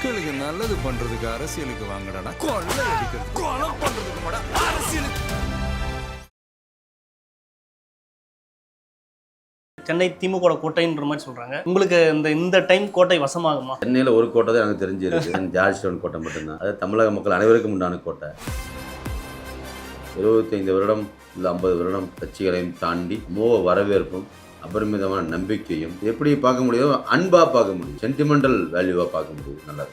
மக்களுக்கு நல்லது பண்றதுக்கு அரசியலுக்கு வாங்கடா, கொள்ளை அடிக்கிறது கொலை பண்றதுக்கு மாடா அரசியலுக்கு. சென்னை திமுக கோட்டைன்ற மாதிரி சொல்றாங்க. உங்களுக்கு இந்த டைம் கோட்டை வசமாகுமா? சென்னையில் ஒரு கோட்டை தான் எனக்கு தெரிஞ்சிருக்கு. ஜார்ஜ் டவுன் கோட்டை மட்டும்தான். அது தமிழக மக்கள் அனைவருக்கும் உண்டான கோட்டை. 25 வருடம் இல்லை 50 வருடம் கட்சிகளையும் தாண்டி மோக வரவேற்பும் அபரிமிதமான நம்பிக்கையும் எப்படி பார்க்க முடியும்? அன்பாக பார்க்க முடியும், சென்டிமெண்டல் வேல்யூவாக பார்க்க முடியும். நல்லது.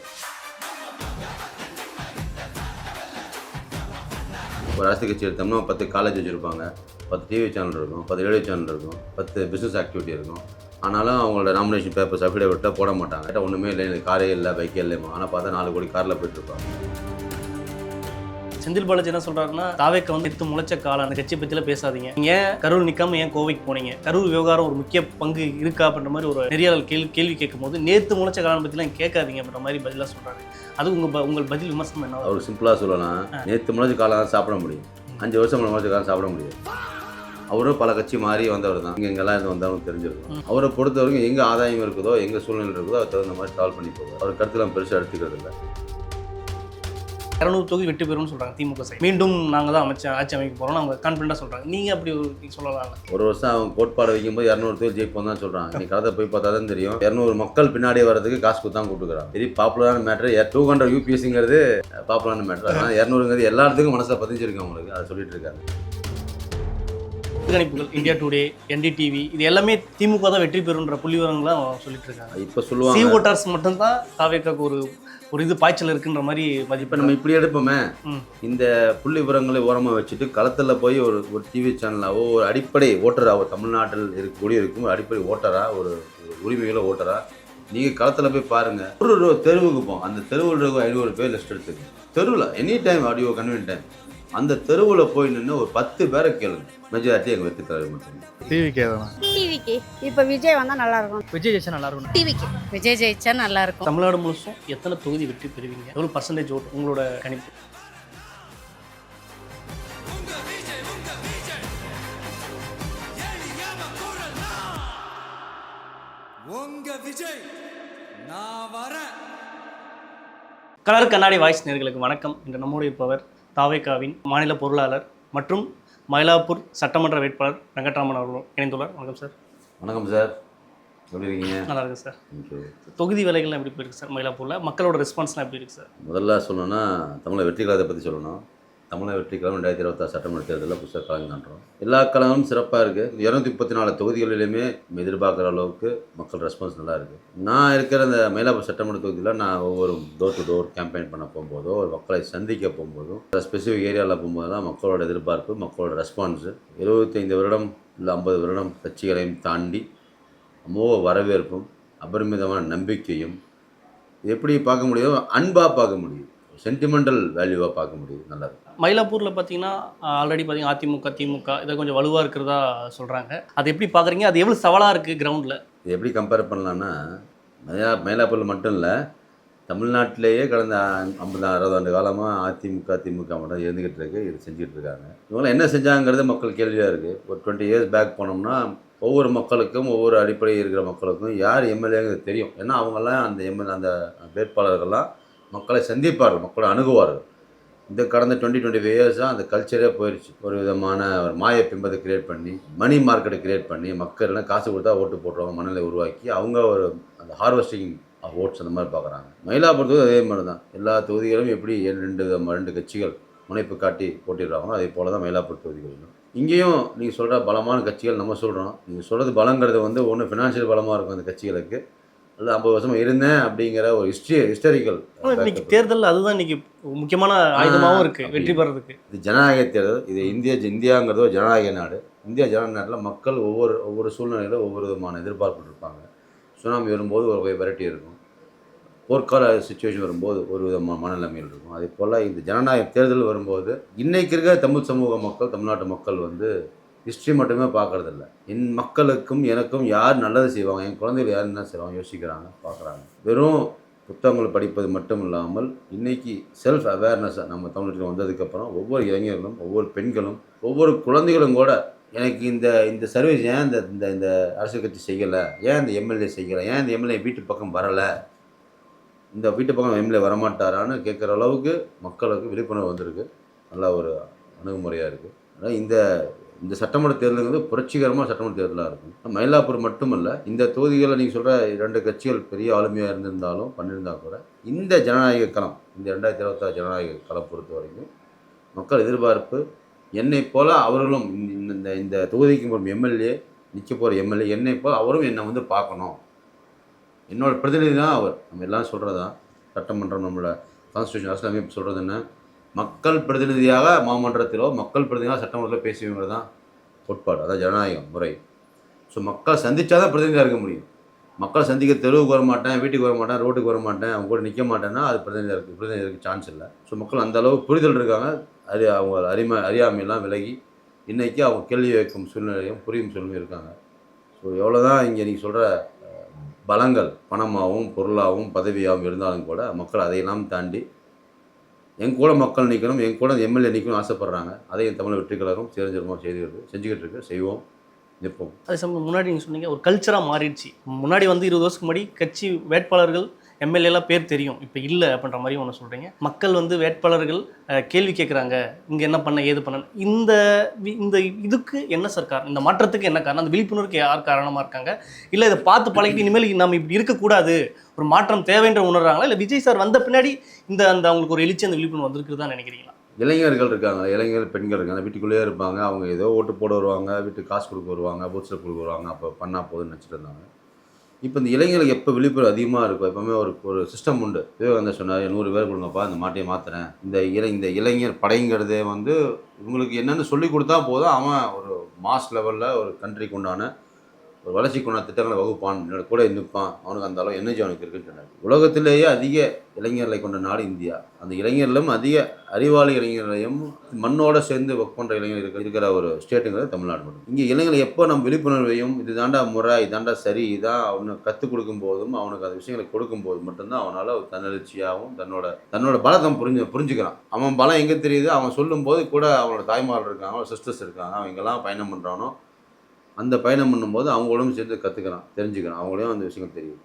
ஒரு அரசியல் கட்சி எடுத்தோம்னா 10 காலேஜ் வச்சுருப்பாங்க, 10 டிவி சேனல் இருக்கும், 10 ரேடியோ சேனல் இருக்கும், 10 பிஸ்னஸ் ஆக்டிவிட்டி இருக்கும். ஆனாலும் அவங்களோட நாமினேஷன் பேப்பர்ஸ் அஃபிடேவிட்டில் போட மாட்டாங்க. கேட்டால் ஒன்றுமே இல்லை, எனக்கு காரே இல்லை, பைக்கே இல்லைமா. ஆனால் பார்த்தா 4 கோடி காரில் போயிட்டுருப்பாங்க. செந்தில் பாலாஜி என்ன சொல்றாருன்னா, தாவேக்க எடுத்து முளைச்ச காலம், அந்த கட்சியை பற்றிலாம் பேசாதீங்க. ஏன் கரூர் நிற்காம ஏன் கோவைக்கு போனீங்க? கரூர் விவகாரம் ஒரு முக்கிய பங்கு இருக்கா அப்படின்ற மாதிரி ஒரு நெறியாளர் கேள்வி கேட்கும் போது, நேற்று முளைச்ச காலம் பற்றிலாம் கேட்காதீங்க அப்படின்ற மாதிரி பதிலாக சொல்றாரு. அது உங்கள் பதில் விமர்சனம் என்ன? அவர் சிம்பிளாக சொல்லலாம், நேற்று முளைச்ச காலம் தான் சாப்பிட முடியும், 5 வருஷம் முளைச்ச காலம் சாப்பிட முடியும். அவரும் பல கட்சி மாறி வந்தவர் தான். இங்கெல்லாம் இருந்து வந்தவங்க தெரிஞ்சிருக்கும். அவரை பொறுத்தவரைக்கும் எங்கே ஆதாயம் இருக்குதோ, எங்கே சூழ்நிலை இருக்குதோ, அதை தகுந்த மாதிரி சால்வ் பண்ணி போகுது. அவர் கருத்துலாம் பெருசாக எடுத்துக்கிறது இல்லை. 200 தொகுதி வெற்றி பெறும்னு சொல்றாங்க திமுக சைடு. மீண்டும் நாங்கள் தான் ஆட்சி அமைக்க போகிறோம்னு அவங்க கான்ஃபிடண்டாக சொல்கிறாங்க. நீங்கள் அப்படி சொல்லலாம். ஒரு வருஷம் அவங்க கோட்பாடு வைக்கும்போது 200 தொகுதி ஜெயிப்போம் தான் சொல்கிறாங்க. நீ கலத்தை போய் பார்த்தா தான் தெரியும். 200 மக்கள் பின்னாடி வர்றதுக்கு காசு கொடுத்து தான் கூப்பிட்டுக்கிறாங்க. வெரி பாப்புலரான மேட்ரு. 200 யூபிஎஸ்ங்கிறது பாப்புலரான மேட்ரு. ஆனால் 200ங்கிறது எல்லாத்துக்கும் மனசில் பதிஞ்சிருக்கு அவங்களுக்கு. அதை சொல்லிட்டு இருக்காங்க. கணிப்புகள் இந்தியா டுடே, என்டிடிவி, இது எல்லாமே திமுக தான் வெற்றி பெறுன்ற புள்ளிவரங்களாம் சொல்லிட்டு இருக்காங்க. இப்போ சொல்லுவாங்க சி ஓட்டர்ஸ் மட்டும்தான் தாவேக்காக்கு ஒரு இது பாய்ச்சல் இருக்குன்ற மாதிரி இப்போ நம்ம இப்படி எடுப்போமே. இந்த புள்ளி விவரங்களை ஓரமாக வச்சுட்டு களத்தில் போய் ஒரு டிவி சேனலாவோ ஒரு அடிப்படை ஓட்டராக, தமிழ்நாட்டில் இருக்கும் ஒரு அடிப்படை ஓட்டராக, ஒரு உரிமைகளை ஓட்டராக நீங்கள் களத்தில் போய் பாருங்கள். ஒரு தெருவுக்கு போவோம், அந்த தெருவில் 500 பேர் லிஸ்ட் எடுத்துக்கோங்க. தெருவில் any time audio convenient time அந்த தெருவில் போய் நின்று ஒரு 10 பேரை கேளுங்க. மெஜாரிட்டி எங்கள் வெற்றி தலைவர் மட்டும். டிவிக்கே தான். டிவிக்கு இப்போ விஜய் வந்தால் நல்லா இருக்கும். விஜய் ஜெயிச்சா நல்லா இருக்கும். டிவிக்கு விஜய் ஜெயிச்சா நல்லா இருக்கும். தமிழ்நாடு முழுசும் எத்தனை தொகுதி வெற்றி பெறுவீங்க? எவ்வளோ பர்சன்டேஜ் ஓட்டு உங்களோட கணிப்பு? கலர் கண்ணாடி வாய்ஸ் நேயர்களுக்கு வணக்கம். இன்று நம்மோடு இருப்பவர் தாவேக்காவின் மாநில பொருளாளர் மற்றும் மயிலாப்பூர் சட்டமன்ற வேட்பாளர் வெங்கட்ராமன் அவர்களும் இணைந்துள்ளார். வணக்கம் சார். வணக்கம் சார், எப்படி இருக்கீங்க? நல்லா இருக்கு சார். தொகுதி வேலைகள்லாம் எப்படி போயிருக்கு சார் மயிலாப்பூரில்? மக்களோட ரெஸ்பான்ஸ்லாம் எப்படி இருக்குது சார்? முதல்ல சொல்லணும்னா தமிழக வெற்றி கழகத்தை பற்றி சொல்லணும். தமிழக வெற்றி கழகம் 2026 சட்டமன்ற தேர்தலில் புதுசாக கலந்து காண்றோம். எல்லா கழகமும் சிறப்பாக இருக்குது. 234 தொகுதிகளிலுமே எதிர்பார்க்குற அளவுக்கு மக்கள் ரெஸ்பான்ஸ் நல்லா இருக்குது. நான் இருக்கிற அந்த மயிலாப்பூர் சட்டமன்ற தொகுதியில் நான் ஒவ்வொரு டோர் டு டோர் கேம்பெயின் பண்ண போகும்போதோ, ஒரு மக்களை சந்திக்க போகும்போதும், ஸ்பெசிஃபிக் ஏரியாவில் போகும்போது தான் மக்களோட எதிர்பார்ப்பு, மக்களோட ரெஸ்பான்ஸு 25 வருடம் இல்லை 50 வருடம் கட்சிகளையும் தாண்டி மோக வரவேற்பும் அபரிமிதமான நம்பிக்கையும் எப்படி பார்க்க முடியும்? அன்பாக பார்க்க முடியும், சென்டிமெண்டல் வேல்யூவாக பார்க்க முடியும். நல்லது. மயிலாப்பூரில் பார்த்தீங்கன்னா ஆல்ரெடி பார்த்தீங்கன்னா அதிமுக திமுக இதை கொஞ்சம் வலுவாக இருக்கிறதா சொல்கிறாங்க. அது எப்படி பார்க்குறீங்க? அது எவ்வளோ சவாலாக இருக்குது கிரவுண்டில்? இது எப்படி கம்பேர் பண்ணலான்னா, மயிலாப்பூரில் மட்டும் இல்லை, தமிழ்நாட்டிலேயே கடந்த 50-60 ஆண்டு காலமாக அதிமுக திமுக மட்டும் இருந்துக்கிட்டு இருக்கு. இது செஞ்சுக்கிட்டு இருக்காங்க. இவங்களாம் என்ன செஞ்சாங்கிறது மக்கள் கேள்வியாக இருக்குது. ஒரு 20 இயர்ஸ் பேக் போனோம்னா ஒவ்வொரு மக்களுக்கும், ஒவ்வொரு அடிப்படை இருக்கிற மக்களுக்கும் யார் எம்எல்ஏங்கிறது தெரியும். ஏன்னா அவங்கெல்லாம் அந்த வேட்பாளர்கள்லாம் மக்களை சந்திப்பார்கள், மக்களை அணுகுவார்கள். இந்த கடந்த 20-25 இயர்ஸாக அந்த கல்ச்சரே போயிடுச்சு. ஒரு விதமான ஒரு மாய பிம்பத்தை கிரியேட் பண்ணி, மணி மார்க்கெட்டை கிரியேட் பண்ணி, மக்கள்லாம் காசு கொடுத்தா ஓட்டு போட்டுருவாங்க மனநிலை உருவாக்கி, அவங்க ஒரு அந்த ஹார்வெஸ்டிங் ஆஃப் ஓட்ஸ் அந்த மாதிரி பார்க்குறாங்க. மயிலாப்பூர் தொகுதி அதே மாதிரி தான். எல்லா தொகுதிகளும் எப்படி 2 கட்சிகள் முனைப்பு காட்டி போட்டிடுறாங்களோ அதே போல் தான் மயிலாப்பூர் தொகுதிகளும். இங்கேயும் நீங்கள் சொல்கிற பலமான கட்சிகள் நம்ம சொல்கிறோம். நீங்கள் சொல்கிறது பலங்கிறது ஒன்று ஃபினான்ஷியல் பலமாக இருக்கும் அந்த கட்சிகளுக்கு, அல்லது 50 வருஷமாக இருந்தேன் அப்படிங்கிற ஒரு ஹிஸ்டாரிக்கல். இன்னைக்கு தேர்தலில் அதுதான் இன்னைக்கு முக்கியமான ஆயுதமாகவும் இருக்குது வெற்றி பெறதுக்கு. இது ஜனநாயக தேர்தல். இது இந்தியாங்கிறது ஒரு ஜனநாயக நாடு. இந்தியா ஜனநாயக நாட்டில் மக்கள் ஒவ்வொரு சூழ்நிலையில் ஒவ்வொரு விதமான எதிர்பார்ப்பு இருப்பாங்க. சுனாமி வரும்போது ஒரு வெரைட்டி இருக்கும், போர்க்கால சுச்சுவேஷன் வரும்போது ஒரு விதமான மனநிலைமையில் இருக்கும். அதே போல் இந்த ஜனநாயக தேர்தல் வரும்போது இன்றைக்கி இருக்கிற தமிழ் சமூக மக்கள், தமிழ்நாட்டு மக்கள் ஹிஸ்ட்ரி மட்டுமே பார்க்குறதில்ல. என் மக்களுக்கும் எனக்கும் யார் நல்லது செய்வாங்க, என் குழந்தைகள் யார் என்ன செய்வாங்க யோசிக்கிறாங்க, பார்க்குறாங்க. வெறும் புத்தகங்கள் படிப்பது மட்டும் இல்லாமல் இன்றைக்கி செல்ஃப் அவேர்னஸை நம்ம தமிழ்நாட்டில் வந்ததுக்கப்புறம் ஒவ்வொரு இளைஞர்களும், ஒவ்வொரு பெண்களும், ஒவ்வொரு குழந்தைகளும் கூட எனக்கு இந்த சர்வீஸ் ஏன் இந்த அரசியல் கட்சி செய்யலை, ஏன் இந்த எம்எல்ஏ செய்யலை, ஏன் இந்த எம்எல்ஏ வீட்டு பக்கம் வரலை, இந்த வீட்டு பக்கம் எம்எல்ஏ வரமாட்டாரான்னு கேட்குற அளவுக்கு மக்களுக்கு விழிப்புணர்வு வந்திருக்கு. நல்ல ஒரு அணுகுமுறையாக இருக்குது. ஆனால் இந்த சட்டமன்ற தேர்தலுங்கிறது புரட்சிகரமாக சட்டமன்ற தேர்தலாக இருக்கும். மயிலாப்பூர் மட்டுமல்ல, இந்த தொகுதிகளில் நீங்கள் சொல்கிற 2 கட்சிகள் பெரிய ஆளுமையாக இருந்திருந்தாலும் பண்ணியிருந்தால் கூட இந்த ஜனநாயக களம், இந்த 2026 ஜனநாயக களம் பொறுத்த வரைக்கும் மக்கள் எதிர்பார்ப்பு என்னை போல் அவர்களும் இந்த தொகுதிக்கு ஒரு எம்எல்ஏ நிற்க போகிற எம்எல்ஏ என்னை போல் அவரும் என்னை வந்து பார்க்கணும், என்னோட பிரதிநிதி தான் அவர். நம்ம எல்லாம் சொல்கிறதான் சட்டமன்றம், நம்மளோட கான்ஸ்டியூஷன் அரசியலமைப்பு சொல்கிறது என்ன, மக்கள் பிரதிநிதியாக மாமன்றத்திலோ மக்கள் பிரதிநிதியாக சட்டமன்றத்தில் பேசுவீங்கிறது தான் கோட்பாடு. அதான் ஜனநாயகம் முறை. ஸோ மக்கள் சந்தித்தா தான் பிரதிநிதியாக இருக்க முடியும். மக்கள் சந்திக்க தெருவுக்கு வர மாட்டேன், வீட்டுக்கு வர மாட்டேன், ரோட்டுக்கு வர மாட்டேன், அவங்க கூட நிற்க மாட்டேன்னா அது பிரதிநிதியாக சான்ஸ் இல்லை. ஸோ மக்கள் அந்தளவு புரிதல் இருக்காங்க. அவங்க அறியாமையெல்லாம் விலகி இன்றைக்கி அவங்க கேள்வி வைக்கும் சூழ்நிலையும் புரியும் சூழ்நிலையும் இருக்காங்க. ஸோ எவ்வளோ தான் இங்கே நீங்கள் சொல்கிற பலங்கள் பணமாகவும் பொருளாகவும் பதவியாகவும் இருந்தாலும் கூட மக்கள் அதையெல்லாம் தாண்டி என் கூட மக்கள் நிற்கணும், என் கூட எம்எல்ஏ நிற்கணும் ஆசைப்பட்றாங்க. அதை என் தமிழ் வெற்றி கழகம் சேரஞ்சரமாக செஞ்சுக்கிட்டு இருக்கு, செய்வோம், நிற்போம். அதே சமயம் முன்னாடி நீங்கள் சொன்னீங்க ஒரு கல்ச்சராக மாறிடுச்சு. முன்னாடி வந்து 20 வருஷத்துக்கு முன்னாடி கட்சி வேட்பாளர்கள் எம்எல்ஏலாம் பேர் தெரியும், இப்போ இல்லை அப்படின்ற மாதிரி ஒன்று சொல்கிறீங்க. மக்கள் வந்து வேட்பாளர்கள் கேள்வி கேட்குறாங்க, இங்கே என்ன பண்ண ஏது பண்ண. இந்த இதுக்கு என்ன சார் காரணம்? இந்த மாற்றத்துக்கு என்ன காரணம்? அந்த விழிப்புணர்வுக்கு யார் காரணமாக இருக்காங்க? இல்லை இதை பார்த்து பழகிட்டு இனிமேல் நம்ம இப்படி இருக்கக்கூடாது, ஒரு மாற்றம் தேவைன்ற உணர்றாங்களா? இல்லை விஜய் சார் வந்த பின்னாடி அந்த அவங்களுக்கு ஒரு எழுச்சி, அந்த விழிப்புணர்வு வந்திருக்குது தான் நினைக்கிறீங்களா? இளைஞர்கள் இருக்காங்க, இளைஞர்கள் பெண்கள் இருக்காங்க, வீட்டுக்குள்ளேயே இருப்பாங்க. அவங்க ஏதோ ஓட்டு போட வருவாங்க, வீட்டுக்கு காசு கொடுக்க வருவாங்க, பூத்ஸில் கொடுக்க வருவாங்க, அப்போ பண்ணால் போதுன்னு நினச்சிட்டு இருந்தாங்க. இப்போ இந்த இளைஞர்களுக்கு எப்போ விழிப்புணர்வு அதிகமாக இருக்கும், எப்போவுமே ஒரு சிஸ்டம் உண்டு. விவேகானந்தர் சொன்னார், 100 பேர் கொடுங்கப்பா, இந்த மாட்டையை மாற்றுறேன். இந்த இளைஞர் படைங்கிறதே வந்து இவங்களுக்கு என்னென்னு சொல்லி கொடுத்தா போதும், அவன் ஒரு மாஸ் லெவலில் ஒரு கண்ட்ரிக்கு உண்டான ஒரு வளர்ச்சிக்குண்டான திட்டங்களை வகுப்பான், என்னோட கூட நிற்பான். அவனுக்கு அந்த அளவு எனர்ஜி அவனுக்கு இருக்குன்னு சொன்னார். உலகத்திலேயே அதிக இளைஞர்களை கொண்ட நாடு இந்தியா. அந்த இளைஞர்களும் அதிக அறிவாளி இளைஞர்களையும் மண்ணோட சேர்ந்து ஒர்க் பண்ணுற இளைஞர்கள் இருக்கிற ஒரு ஸ்டேட்டுங்கிறது தமிழ்நாடு மட்டும். இங்கே இளைஞர்கள் எப்போ நம்ம விழிப்புணர்வையும் இது தாண்டா முறை, இதாண்டா சரி, இதான் அவனுக்கு கற்றுக் கொடுக்கும் போதும், அவனுக்கு அந்த விஷயங்களை கொடுக்கும்போது மட்டும்தான் அவனால் தன்னெழுச்சியாகவும் தன்னோட பலத்தை புரிஞ்சுக்கிறான். அவன் பலம் எங்கே தெரியுது, அவன் சொல்லும்போது கூட அவனோட தாய்மார்கள் இருக்காங்க, அவனோட சிஸ்டர்ஸ் இருக்காங்க, அவங்கெல்லாம் பயணம் பண்ணுறானோ அந்த பயணம் பண்ணும்போது அவங்களும் சேர்ந்து கற்றுக்கிறான், தெரிஞ்சுக்கிறான், அவங்களையும் அந்த விஷயங்கள் தெரியும்.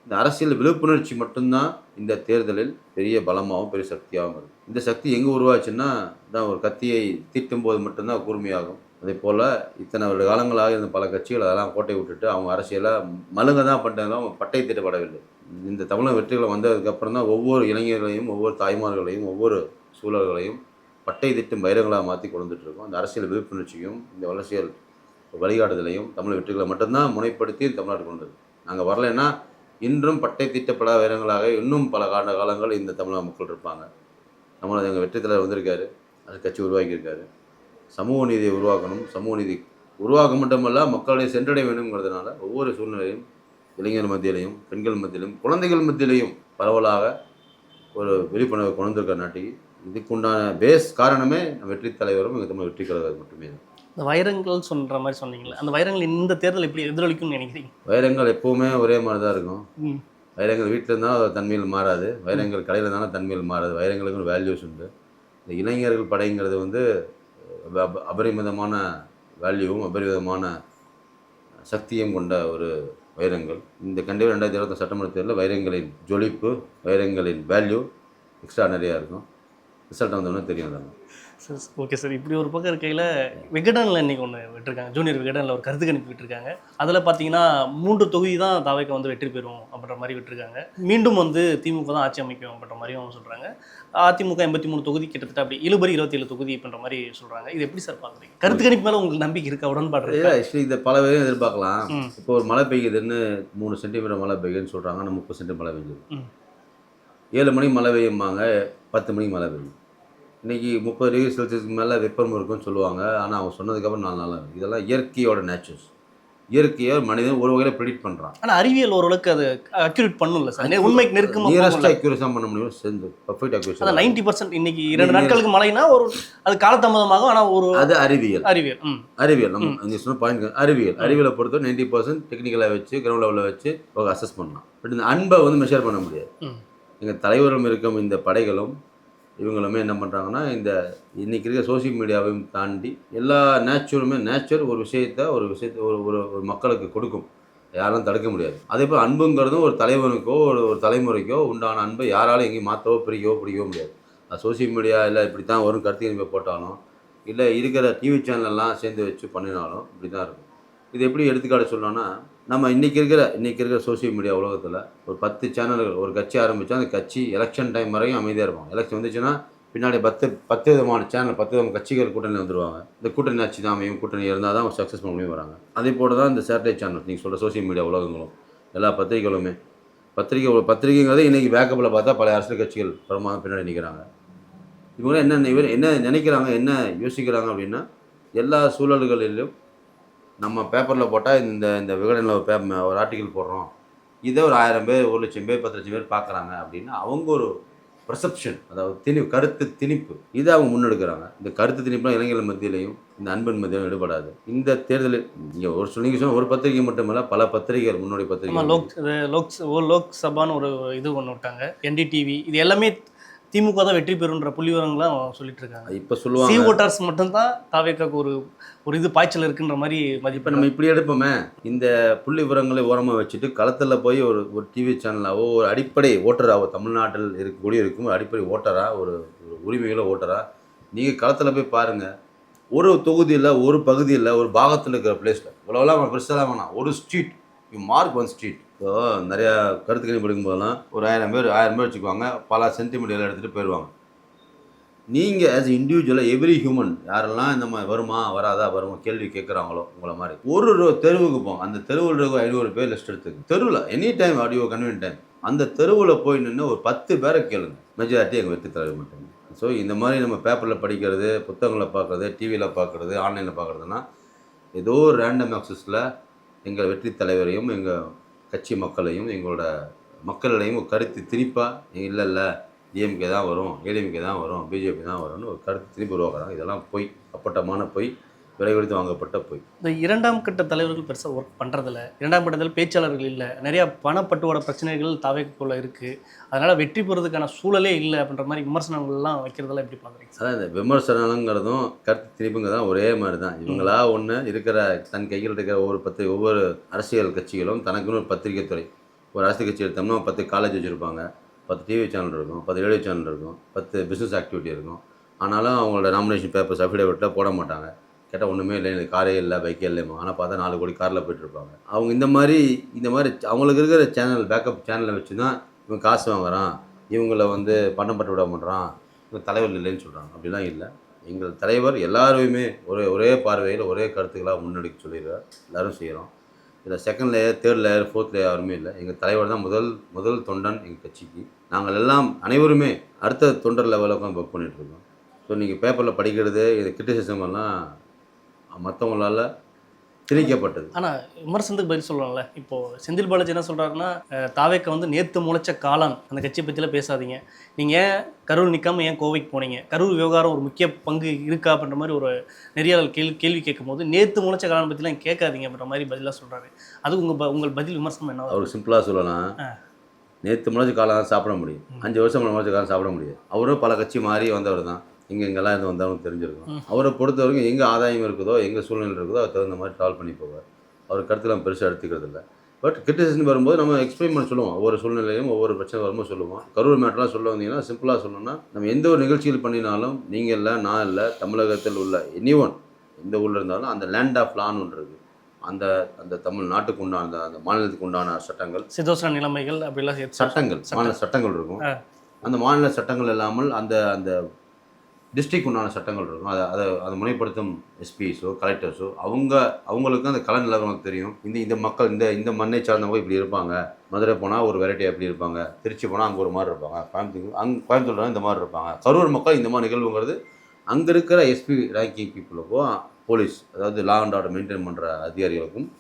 இந்த அரசியல் விழிப்புணர்ச்சி மட்டும்தான் இந்த தேர்தலில் பெரிய பலமாகவும் பெரிய சக்தியாகவும் இருக்குது. இந்த சக்தி எங்கே உருவாச்சுன்னா தான் ஒரு கத்தியை தீட்டும் போது மட்டும்தான் கூர்மையாகும். அதே போல் இத்தனை வருட காலங்களாக இருந்த பல கட்சிகள் அதெல்லாம் கோட்டை விட்டுட்டு அவங்க அரசியலை மலுங்க தான் பண்ணிட்டாங்க, அவங்க பட்டை தீட்டப்படவில்லை. இந்த தமிழக வெற்றிகளை வந்ததுக்கப்புறம் தான் ஒவ்வொரு இளைஞர்களையும், ஒவ்வொரு தாய்மார்களையும், ஒவ்வொரு சூழல்களையும் பட்டை திட்டும் வைரங்களாக மாற்றி கொண்டு வந்துட்டுருக்கோம். இந்த அரசியல் விழிப்புணர்ச்சியும் இந்த அரசியல் வழிகாட்டுதலையும் தமிழ் வெற்றிகளை மட்டும்தான் முனைப்படுத்தி தமிழ்நாடு கொண்டு வந்தது. நாங்கள் வரலைன்னா இன்றும் பட்டை தீட்டப்படாத வைரங்களாக இன்னும் பல காலங்கள் இந்த தமிழக மக்கள் இருப்பாங்க. தமிழக எங்கள் வெற்றி தலைவர் வந்திருக்காரு, அது கட்சி உருவாக்கியிருக்காரு. சமூக நீதியை உருவாக்கணும், சமூக நீதி உருவாக்க மட்டுமல்ல மக்களுடைய சென்றடைய வேண்டும்ங்கிறதுனால ஒவ்வொரு சூழ்நிலையும் இளைஞர் மத்தியிலையும், பெண்கள் மத்தியிலையும், குழந்தைகள் மத்தியிலையும் பரவலாக ஒரு விழிப்புணர்வை கொண்டு வந்திருக்கிற நாட்டிக்கு இதுக்குண்டான பேஸ் காரணமே வெற்றி தலைவரும் எங்கள் தமிழ் வெற்றி கழகம் மட்டுமே தான். இந்த வைரங்கள் சொல்கிற மாதிரி சொன்னீங்களே, அந்த வைரங்கள் இந்த தேர்தல் எப்படி எதிரொலிக்கும்னு நினைக்கிறீங்க? வைரங்கள் எப்போவுமே ஒரே மாதிரி தான் இருக்கும். வைரங்கள் வீட்டில் இருந்தால் தன்மையில் மாறாது, வைரங்கள் கடையில் இருந்தாலும் தன்மையில் மாறாது. வைரங்களுக்கு வேல்யூஸ் உண்டு. இந்த இளைஞர்கள் படைங்கிறது வந்து அபரிமிதமான வேல்யூவும் அபரிமிதமான சக்தியும் கொண்ட ஒரு வைரங்கள். இந்த கண்டிப்பாக 2020 சட்டமன்ற தேர்தலில் வைரங்களின் ஜொலிப்பு, வைரங்களின் வேல்யூ எக்ஸ்ட்ரா நிறையா இருக்கும். ரிசல்ட் வந்தோன்னே தெரியும் தாங்க. சார் ஓகே சார், இப்படி ஒரு பக்கம் இருக்கையில் விகடனில் இன்றைக்கி ஒன்று விட்டுருக்காங்க, ஜூனியர் விகடனில் ஒரு கருத்து கணிப்பு விட்டுருக்காங்க. அதில் பார்த்தீங்கன்னா 3 தொகுதி தான் தாவேக்கா வந்து வெற்றி பெறும் அப்படின்ற மாதிரி விட்டுருக்காங்க. மீண்டும் வந்து திமுக தான் ஆட்சி அமைக்கும் அப்படின்ற மாதிரியும் அவங்க சொல்கிறாங்க. அதிமுக 83 தொகுதி கிட்டத்தட்ட அப்படி இழுபறி 27 தொகுதி அப்படின்ற மாதிரி சொல்கிறாங்க. இது எப்படி சார் பார்க்குறீங்க? கருத்து கணிப்பு மேலே உங்களுக்கு நம்பிக்கை இருக்கா, உடன்பாடு? ஆக்சுவலி இதை பல பேரும் எதிர்பார்க்கலாம். இப்போ ஒரு மழை பெய்யுதுன்னு 3 சென்டிமீட்டர் மழை பெய்யுதுன்னு சொல்கிறாங்க, ஆனால் 30 சென்டிமீட்டர் மழை பெய்யுது. 7 மணிக்கு மழை பெய்யும்பாங்க, 10 மணிக்கு மழை பெய்யும். இன்றைக்கி 30 டிகிரி செல்சியஸ்க்கு மேலே வெப்பம் இருக்குன்னு சொல்லுவாங்க, ஆனால் அவங்க சொன்னதுக்கப்புறம் 4 நாள் இருக்குது. இதெல்லாம் இயற்கையோட நேச்சர்ஸ். இயற்கையை மனிதன் ஒரு வகையில் ப்ரெடிக்ட் பண்ணுறான். ஆனால் அறிவியல் ஓரளவுக்கு அது அக்யூரேட் பண்ணல சார், உண்மைக்கு நெருக்கமாக நியரஸ்ட்டாக அக்யூரேஷாக பண்ண முடியும், சேர்ந்து பர்ஃபெக்ட் அக்யூரேஷன். அதான் 90% இன்னைக்கு 2 நாட்களுக்கு மழைனா ஒரு அது காலதாமதமாகும். ஆனால் ஒரு அது அறிவியல் நம்ம இங்கே சொன்ன பாயிண்ட் அறிவியலை பொறுத்த 90% டெக்னிக்கலாக வச்சு கிரவுண்ட் லெவலில் வச்சு அசஸ் பண்ணலாம். பட் இந்த அன்பை வந்து மெஷர் பண்ண முடியாது. எங்கள் தலைவரும் இருக்கும் இந்த படைகளும் இவங்களுமே என்ன பண்ணுறாங்கன்னா, இந்த இன்றைக்கி இருக்க சோசியல் மீடியாவையும் தாண்டி எல்லா நேச்சுரல் ஒரு விஷயத்தை ஒரு மக்களுக்கு கொடுக்கும். யாரும் தடுக்க முடியாது. அதே போல் அன்புங்கிறதும் ஒரு தலைவனுக்கோ ஒரு தலைமுறைக்கோ உண்டான அன்பை யாராலும் எங்கேயும் மாற்றவோ பிரிக்கவோ முடியாது. அது சோசியல் மீடியா இல்லை இப்படி தான் வரும் கருத்து கணிப்பை போட்டாலும் இல்லை இருக்கிற டிவி சேனல்லாம் சேர்ந்து வச்சு பண்ணினாலும் இப்படி தான் இருக்கும். இது எப்படி எடுத்துக்காட்டு சொல்லணும்னா, நம்ம இன்றைக்கி இருக்கிற சோசியல் மீடியா உலகத்தில் ஒரு 10 சேனல்கள் ஒரு கட்சி ஆரம்பித்தா அந்த கட்சி எலெக்ஷன் டைம் வரையும் அமைதியாக இருப்பாங்க. எலெக்ஷன் வந்துச்சுன்னா பின்னாடி 10 விதமான சேனல் 10 விதமான கட்சிகள் கூட்டணி வந்துடுவாங்க. இந்த கூட்டணி ஆட்சி தான் அமையும், கூட்டணி இருந்தால் தான் சக்ஸஸ் பண்ண முடியும் வராங்க. அதே போல தான் இந்த சேட்டலைட் சேனல் நீங்கள் சொல்கிற சோசியல் மீடியா உலகங்களும் எல்லா பத்திரிகைகளுமே பத்திரிகைங்கிறது இன்றைக்கி பேக்கப்பில் பார்த்தா பல அரசியல் கட்சிகள் பிரமாதம் பின்னாடி நிற்கிறாங்க. இவங்க என்ன நினைக்கிறாங்க, என்ன யோசிக்கிறாங்க அப்படின்னா, எல்லா சூழல்களிலும் நம்ம பேப்பரில் போட்டால் இந்த விகடனில் ஒரு ஆர்டிக்கல் போடுறோம், இதை ஒரு 1000 பேர் 1,00,000 பேர் 10,00,000 பேர் பார்க்குறாங்க அப்படின்னு அவங்க ஒரு பர்செப்ஷன், அதாவது கருத்து திணிப்பு இதை அவங்க முன்னெடுக்கிறாங்க. இந்த கருத்து திணிப்புலாம் இளைஞர்கள் மத்தியிலையும் இந்த அன்பின் மத்தியிலும் ஈடுபடாது. இந்த தேர்தலில் நீங்கள் நீங்கள் சொன்ன ஒரு பத்திரிகை மட்டுமல்ல, பல பத்திரிகைகள் முன்னோடி பத்திரிகை லோக்சபான்னு ஒரு இது ஒன்று விட்டாங்க, NDTV, இது எல்லாமே திமுக தான் வெற்றி பெறுன்ற புள்ளிவரங்களாம் சொல்லிட்டு இருக்காங்க. இப்போ சொல்லுவாங்க சி ஓட்டர்ஸ் மட்டும்தான் தாவேக்காக்கு ஒரு இது பாய்ச்சல் இருக்குன்ற மாதிரி இப்போ நம்ம இப்படி எடுப்போமே, இந்த புள்ளி விவரங்களை ஓரமாக வச்சுட்டு களத்தில் போய் ஒரு டிவி சேனலாவோ ஒரு அடிப்படை ஓட்டராகவோ தமிழ்நாட்டில் இருக்கும் அடிப்படை ஓட்டராக ஒரு உரிமைகளோ ஓட்டராக நீங்கள் களத்தில் போய் பாருங்கள். ஒரு தொகுதியில் ஒரு பகுதியில் ஒரு பாகத்தில் இருக்கிற பிளேஸில் இவ்வளோலாம் பெருசாக வேணாம், ஒரு ஸ்ட்ரீட் மார்க் 1 ஸ்ட்ரீட். ஸோ நிறையா கருத்து கணிப்பு படிக்கும்போதெல்லாம் ஒரு 1000 பேர் வச்சுக்குவாங்க, பல சென்டிமீட்டரில் எடுத்துகிட்டு போயிடுவாங்க. நீங்கள் ஆஸ் இண்டிவிஜுவலாக எவ்ரி ஹியூமன் யாரெல்லாம் இந்த மாதிரி வருமா கேள்வி கேட்குறாங்களோ உங்களை மாதிரி ஒரு தெருவுக்கு போங்க. அந்த தெருவில் இருக்க 500 பேர் லிஸ்ட் எடுத்துக்கு தெருவில் any time audio convenient time அந்த தெருவில் போய் நின்று ஒரு 10 பேரை கேளுங்க. மெஜாரிட்டி எங்கள் வெற்றி தர மாட்டாங்க. ஸோ இந்த மாதிரி நம்ம பேப்பரில் படிக்கிறது, புத்தகங்களில் பார்க்குறது, டிவியில் பார்க்குறது, ஆன்லைனில் பார்க்குறதுனா ஏதோ ஒரு ரேண்டம் ஆக்சஸில் எங்கள் வெற்றி தலைவரையும் எங்கள் கட்சி மக்களையும் எங்களோட மக்களிடையும் ஒரு கருத்து திணிப்பாக இல்லை டிஎம்கே தான் வரும், ஏடிஎம்கே தான் வரும், பிஜேபி தான் வரும்னு ஒரு கருத்து திருப்பி உருவாக்குறாங்க. இதெல்லாம் பொய், அப்பட்டமான பொய், விலை கொடுத்து வாங்கப்பட்ட பொய். இந்த 2ஆம் கட்ட தலைவர்கள் பெருசாக ஒர்க் பண்ணுறதில்ல, 2ஆம் கட்டத்தில் பேச்சாளர்கள் இல்லை, நிறையா பணப்பட்டுவாட பிரச்சனைகள் தாவேக்குள்ள இருக்குது, அதனால் வெற்றி பெறுறதுக்கான சூழலே இல்லை அப்படின்ற மாதிரி விமர்சனங்கள்லாம் வைக்கிறதெல்லாம் எப்படி பார்க்குறீங்க? அதான் இந்த விமர்சனங்கிறதும் கருத்து திணிப்புங்கிறதும் ஒரே மாதிரி தான். இவங்களா ஒன்று இருக்கிற தன் கையில் இருக்கிற ஒவ்வொரு அரசியல் கட்சிகளும் தனக்குன்னு ஒரு பத்திரிகை துறை, ஒரு அரசியல் கட்சி எடுத்தோம்னா 10 காலேஜ் வச்சுருப்பாங்க, 10 டிவி சேனல் இருக்கும், 10 ரேடியோ சேனல் இருக்கும், 10 பிஸ்னஸ் ஆக்டிவிட்டி இருக்கும். ஆனாலும் அவங்களோட நாமினேஷன் பேப்பர்ஸ் அஃபிடேவிட்டில் போட மாட்டாங்க. கேட்டால் ஒன்றுமே இல்லை, எனக்கு காரே இல்லை, பைக்கே இல்லைம்மா. ஆனால் பார்த்தா 4 கோடி காரில் போய்ட்டுருப்பாங்க. அவங்க இந்த மாதிரி அவங்களுக்கு இருக்கிற சேனல் பேக்கப் சேனலை வச்சு தான் இவன் காசு வாங்குறான், இவங்களை பணப்பட்டு விட மாட்டான், இவங்க தலைவர் இல்லைன்னு சொல்கிறாங்க. அப்படிலாம் இல்லை. எங்கள் தலைவர் எல்லாருமே ஒரே பார்வையில் ஒரே கருத்துக்களாக முன்னெடுக்க சொல்லிடுறார். எல்லோரும் செய்கிறோம். இதில் 2nd layer 3rd layer 4th layer யாருமே இல்லை. எங்கள் தலைவர் தான் முதல் தொண்டன் எங்கள் கட்சிக்கு. நாங்கள் எல்லாம் அனைவருமே அடுத்த தொண்டர் லெவலில் உட்காந்து ஒர்க் பண்ணிகிட்ருக்கோம். ஸோ நீங்கள் பேப்பரில் படிக்கிறது இது கிரிட்டிசிசம் எல்லாம் மற்றவங்களால திணிக்கப்பட்டது. ஆனால் விமர்சனத்துக்கு பதில் சொல்லலாம்ல. இப்போது செந்தில் பாலாஜி என்ன சொல்கிறாருன்னா, தாவேக்கா நேற்று முளைச்ச காளான், அந்த கட்சியை பற்றிலாம் பேசாதீங்க, நீங்கள் கரூர் நிற்காமல் ஏன் கோவைக்கு போனீங்க, கரூர் விவகாரம் ஒரு முக்கிய பங்கு இருக்கா அப்படின்ற மாதிரி ஒரு நெறியாளர் கேள்வி கேட்கும் போது நேற்று முளைச்ச காளான் பற்றிலாம் கேட்காதீங்க அப்படின்ற மாதிரி பதிலாக சொல்கிறாரு. அது உங்கள் பதில் விமர்சனம் என்ன? அவர் சிம்பிளாக சொல்லலாம், நேற்று முளைச்ச காளான் சாப்பிட முடியும், 5 வருஷம் முளைச்ச காளான் சாப்பிட முடியாது. அவரும் பல கட்சி மாறி வந்தவர் தான், எங்கெல்லாம் இருந்து வந்தவங்க தெரிஞ்சிருக்கும். அவரை பொறுத்த வரைக்கும் எங்கே ஆதாயம் இருக்குதோ, எங்கே சூழ்நிலை இருக்குதோ அது தகுந்த மாதிரி ட்ராவல் பண்ணி போவார். அவர் கருத்துலாம் பெருசாக எடுத்துக்கிறது இல்லை. பட் கிரிட்டிசிசன் வரும்போது நம்ம எக்ஸ்பிளைன் பண்ண சொல்லுவோம், ஒவ்வொரு சூழ்நிலையும் ஒவ்வொரு பிரச்சனை வரும்போது சொல்லுவோம். கரூர் மேட்டெலாம் சொல்ல வந்தீங்கன்னா சிம்பிளாக சொல்லணும்னா, நம்ம எந்த ஒரு நிகழ்ச்சிகள் பண்ணினாலும் நீங்கள் இல்லை, நான் இல்லை, தமிழகத்தில் உள்ள எனிஒன் எந்த ஊரில் இருந்தாலும் அந்த லேண்ட் ஆஃப் லான்னு ஒன்று இருக்குது. அந்த தமிழ்நாட்டுக்கு உண்டான அந்த மாநிலத்துக்கு உண்டான சட்டங்கள், சிதோசன நிலைமைகள் அப்படிலாம் மாநில சட்டங்கள் இருக்கும். அந்த மாநில சட்டங்கள் இல்லாமல் அந்த டிஸ்ட்ரிக்ட் உண்டான சட்டங்கள் இருக்கும். அதை முனைப்படுத்தும் எஸ்பிஸோ கலெக்டர்ஸோ அவங்களுக்கு அந்த கல நிலவரம் தெரியும். இந்த மக்கள் இந்த மண்ணை சார்ந்தவங்க இப்படி இருப்பாங்க, மதுரை போனால் ஒரு வெரைட்டியாக எப்படி இருப்பாங்க, திருச்சி போனால் அங்கே ஒரு மாதிரி இருப்பாங்க, கோயம்புத்தூர் இந்த மாதிரி இருப்பாங்க, கரூர் மக்கள் இந்த மாதிரி நிகழ்வுங்கிறது அங்கே இருக்கிற எஸ்பி ரேங்கிங் பீப்புளுக்கும் போலீஸ், அதாவது லா அண்ட் ஆர்டர் மெயின்டைன் பண்ணுற அதிகாரிகளுக்கும்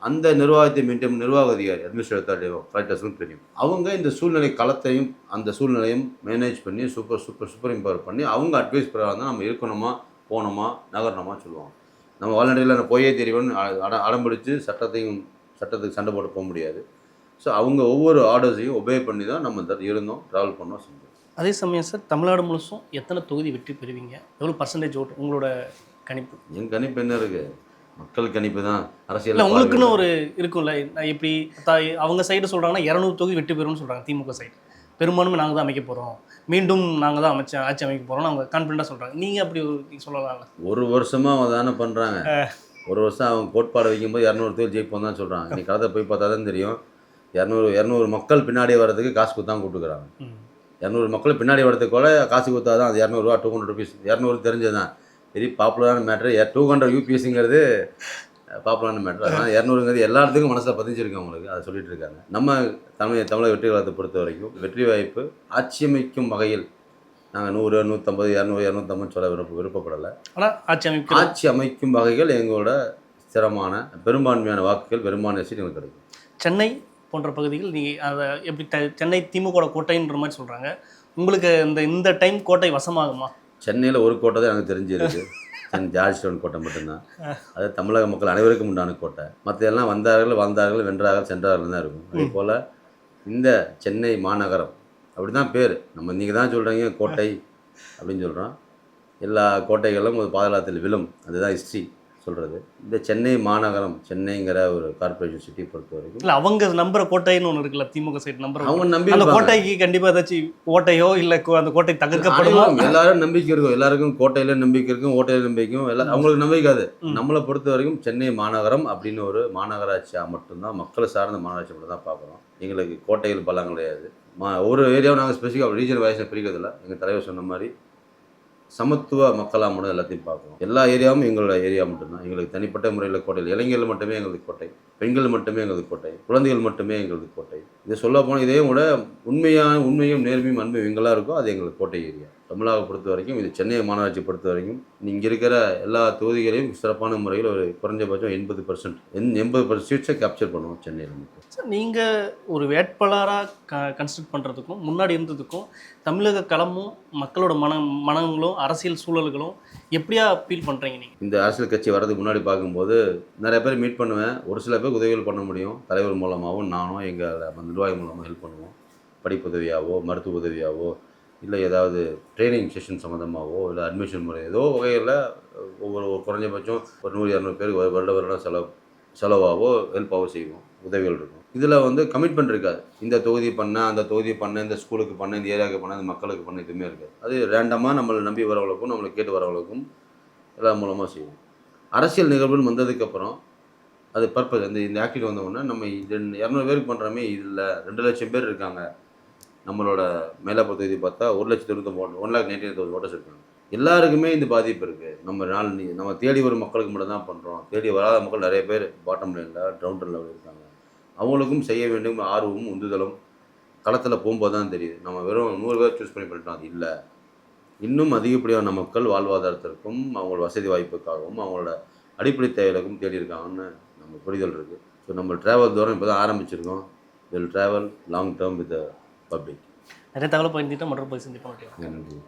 அந்த நிர்வாக அதிகாரி அட்மினிஸ்ட்ரேட்டிவ் கலெக்டர்ஸுக்கும் தெரியும். அவங்க இந்த சூழ்நிலை களத்தையும் அந்த சூழ்நிலையும் மேனேஜ் பண்ணி சூப்பர் இம்பவர் பண்ணி அவங்க அட்வைஸ் பிரகாரம் தான் நம்ம இருக்கணுமா, போகணுமா, நகரணுமா சொல்லுவாங்க. நம்ம வாலண்டியரில் நான் போயே தெரியும்னு அடம்பிடிச்சு சட்டத்துக்கு சண்டை போட்டு போக முடியாது. ஸோ அவங்க ஒவ்வொரு ஆர்டர்ஸையும் ஒபே பண்ணி தான் நம்ம இருந்தோம், ட்ராவல் பண்ணோம், செஞ்சோம். அதே சமயம் சார், தமிழ்நாடு முழுசும் எத்தனை தொகுதி வெற்றி பெறுவீங்க, எவ்வளோ % ஓட்டு உங்களோட கணிப்பு? என் கணிப்பு என்ன இருக்குது, மக்கள் கணிப்பு தான் அரசியல். இல்லை உங்களுக்குன்னு ஒரு இருக்கும்ல, நான் எப்படி அவங்க சைடு சொல்கிறாங்கன்னா 200 தொகுதி வெற்றி பெறும்னு சொல்கிறாங்க திமுக சைடு. பெரும்பான்மை நாங்கள் தான் அமைக்க போகிறோம், மீண்டும் நாங்கள் தான் ஆட்சி அமைக்க போகிறோம்னு அவங்க கான்ஃபிடண்ட்டாக சொல்கிறாங்க. நீங்கள் அப்படி நீங்க சொல்லலாம்ல? ஒரு வருஷமாக அவங்க தானே பண்ணுறாங்க. ஒரு வருஷம் அவங்க கோட்பாடு வைக்கும்போது 200 தொகுதி ஜெயிப்போம் தான் சொல்கிறாங்க. நீ களத்தை போய் பார்த்தா தான் தெரியும். 200 மக்கள் பின்னாடி வர்றதுக்கு காசு கொடுத்தா கூப்பிட்டுக்கிறாங்க. 200 மக்கள் பின்னாடி வரதுக்கு கூட காசு கொடுத்தா தான் அது 200 ரூபா, 200 ருபீஸ். 200 தெரிஞ்சது தான் வெரி பாப்புலரான மேட்ரு. 200 யூபிஎஸ்ங்கிறது பாப்புலரான மேட்ரு. அதனால் 200ங்கிறது எல்லா இடத்துக்கும் மனசில் பதிஞ்சிருக்கு அவங்களுக்கு, அதை சொல்லிட்டு இருக்காங்க. நம்ம தமிழக வெற்றி காலத்தை பொறுத்த வரைக்கும் வெற்றி வாய்ப்பு ஆட்சி அமைக்கும் வகையில் நாங்கள் 100, 150, 200, 250 சொல்ல விருப்பப்படலை. ஆனால் ஆட்சி அமைக்கும் வகைகள் எங்களோட ஸ்திரமான பெரும்பான்மையான வாக்குகள், பெரும்பான்மை சீட் எங்களுக்கு கிடைக்கும். சென்னை போன்ற பகுதிகள் நீங்கள் அதை எப்படி சென்னை திமுக கோட்டைன்ற மாதிரி சொல்கிறாங்க. உங்களுக்கு இந்த டைம் கோட்டை வசமாகுமா? சென்னையில் ஒரு கோட்டை தான் எனக்கு தெரிஞ்சிருக்கு. ஜார்ஜ் டவுன் கோட்டை மட்டும்தான். அது தமிழக மக்கள் அனைவருக்கும் உண்டான கோட்டை. மற்ற எல்லாம் வந்தார்கள், வாழ்ந்தார்கள், வென்றார்கள், சென்றார்கள் தான் இருக்கும். அதே போல் இந்த சென்னை மாநகரம் அப்படி தான் பேர். நீங்கள் தான் சொல்கிறீங்க கோட்டை அப்படின்னு சொல்கிறோம். எல்லா கோட்டைகளும் ஒரு பாதாளத்தில் விழும், அதுதான் ஹிஸ்ட்ரி சொல்கிறது. இந்த சென்னை மாநகரம், சென்னைங்கிற ஒரு கார்பரேஷன் சிட்டி பொறுத்த வரைக்கும் இல்லை அவங்க நம்புற கோட்டைன்னு ஒன்று இருக்குல்ல, திமுக சைடு நம்புற அவங்க நம்பி அந்த கோட்டைக்கு கண்டிப்பாக ஏதாச்சும் கோட்டையோ இல்லை அந்த கோட்டை தகர்க்கப்படுமோ எல்லாரும் நம்பிக்கை இருக்கும். எல்லாருக்கும் கோட்டையில நம்பிக்கை இருக்கும், ஓட்டையில நம்பிக்கையும் எல்லாம் அவங்களுக்கு நம்பிக்காது. நம்மளை பொறுத்த வரைக்கும் சென்னை மாநகரம் அப்படின்னு ஒரு மாநகராட்சியாக மட்டும்தான், மக்களை சார்ந்த மாநகராட்சி மட்டும் தான் பார்க்குறோம். எங்களுக்கு கோட்டைகள் பலம் கிடையாது. ஒரு ஏரியாவும் நாங்கள் ஸ்பெசிஃபிக்காக ரீஜன் வைஸை பிரிக்கிறதில்ல. எங்கள் தலைவர் சொன்ன மாதிரி சமத்துவ மக்களாக மட்டும் எல்லாத்தையும் பார்க்கணும். எல்லா ஏரியாவும் எங்களோட ஏரியா மட்டும்தான். எங்களுக்கு தனிப்பட்ட முறையில் கோட்டையில் இளைஞர்கள் மட்டுமே எங்களுக்கு கோட்டை, பெண்கள் மட்டுமே எங்களுக்கு கோட்டை, குழந்தைகள் மட்டுமே எங்களுக்கு கோட்டை. இதை சொல்ல போனால் இதையும் விட உண்மையும் நேர்மையும் அன்பும் எங்கெல்லாம் இருக்கோ அது எங்களுக்கு கோட்டை ஏரியா. தமிழக பொறுத்த வரைக்கும் இது சென்னை மாநகராட்சி பொறுத்த வரைக்கும் இங்கே இருக்கிற எல்லா தொகுதிகளையும் சிறப்பான முறையில் ஒரு குறைஞ்சபட்சம் 80% சீட்ஸை கேப்சர் பண்ணுவோம் சென்னையில். சார், நீங்கள் ஒரு வேட்பாளராக கன்சிடர் பண்ணுறதுக்கும் முன்னாடி இருந்ததுக்கும் தமிழக களமும் மக்களோட மனங்களும் அரசியல் சூழல்களும் எப்படியா ஃபீல் பண்ணுறீங்க நீங்கள்? இந்த அரசியல் கட்சி வர்றதுக்கு முன்னாடி பார்க்கும்போது நிறைய பேர் மீட் பண்ணுவேன். ஒரு சில பேர் உதவிகள் பண்ண முடியும். தலைவர் மூலமாகவும் நானும் எங்கள் நிர்வாகி மூலமாக ஹெல்ப் பண்ணுவோம். படிப்பு உதவியாவோ, மருத்துவ உதவியாவோ, இல்லை ஏதாவது ட்ரைனிங் செஷன் சம்மந்தமாகவோ, இல்லை அட்மிஷன் முறை ஏதோ வகையில் ஒவ்வொரு குறைஞ்சபட்சம் ஒரு 100-200 பேருக்கு வருடம் செலவாகவோ ஹெல்ப்பாகவோ செய்வோம். உதவிகள் இருக்கும். இதில் கமிட்மெண்ட் இருக்காது. இந்த தொகுதி பண்ண, அந்த தொகுதி பண்ண, இந்த ஸ்கூலுக்கு பண்ண, இந்த ஏரியாவுக்கு பண்ண, இந்த மக்களுக்கு பண்ண, எதுவுமே இருக்காது. அது ரேண்டமாக நம்மளை நம்பி வரவங்களுக்கும் நம்மளை கேட்டு வரவங்களுக்கும் எல்லா மூலமாக செய்வோம். அரசியல் நிகழ்வுன்னு வந்ததுக்கப்புறம் அது பர்பஸ் இந்த ஆக்டிவிட்டி வந்தோடனே நம்ம 200 பேருக்கு பண்ணுறோமே, இதில் 2 லட்சம் பேர் இருக்காங்க. நம்மளோட மேலாப்பூர் தொகுதி பார்த்தா 1,99,000 ஓட்டர்ஸ் இருக்காங்க. எல்லாருக்குமே இந்த பாதிப்பு இருக்குது. நம்ம தேடி வரும் மக்களுக்கு மட்டும் தான் பண்ணுறோம். தேடி வராத மக்கள் நிறைய பேர் பாட்டம் லைனில், டவுன் லெவலில் இருக்காங்க. அவங்களுக்கும் செய்ய வேண்டும் ஆர்வமும் உந்துதலும் களத்தில் போகும்போது தான் தெரியுது. நம்ம வெறும் 100 பேர் சூஸ் பண்ணிட்டோம், அது இல்லை. இன்னும் அதிகப்படியான மக்கள் வாழ்வாதாரத்திற்கும் அவங்களோட வசதி வாய்ப்புக்காகவும் அவங்களோட அடிப்படை தேவைகளுக்கும் தேடி இருக்காங்கன்னு நம்ம புரிதல் இருக்குது. ஸோ நம்ம ட்ராவல் தூரம் இப்போ தான் ஆரம்பிச்சிருக்கோம். Will travel long term with the public. நிறைய தகவல் பயந்துட்டு மற்றொரு போய் சந்திப்போம். நன்றி.